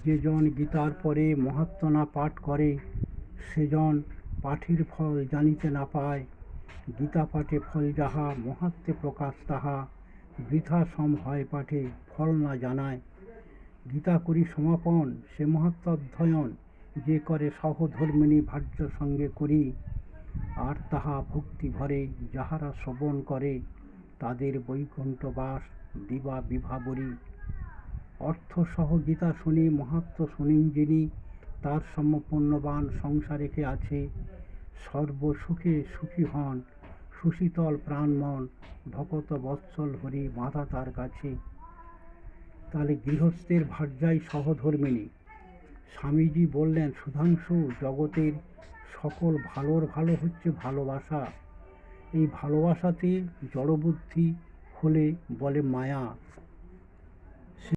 যে-জন গীতার পরে মাহাত্ম্য না পাঠ করে, সে-জন পাঠের ফল জানিতে না পায়। গীতা পাঠে ফল যাহা, মাহাত্ম্যে প্রকাশ তাহা, বৃথা সম হয় পাঠে ফল না জানায়। গীতা করি সমাপন, সে মাহাত্ম্য অধ্যয়ন, যে করে সহধর্মিণী ভার্য সঙ্গে করি। আর তাহা ভক্তি ভরে যাহারা শ্রবণ করে, তাদের বৈকুণ্ঠ বাস দিবা বিভাবরী। অর্থসহ গীতা শুনি, মাহাত্ম্য শুনিন যিনি, তার সম পুণ্যবান সংসারে কে আছে। সর্বসুখে সুখী হন, সুশীতল প্রাণ মন, ভকত বৎসল হরি বাঁধা তার কাছে। তাহলে গৃহস্থের ভার্যাই সহধর্মিণী। স্বামীজি বললেন, সুধাংশু, জগতের সকল ভালোর ভালো হচ্ছে ভালোবাসা। এই ভালোবাসাতে জড়বুদ্ধি হলে বলে মায়া।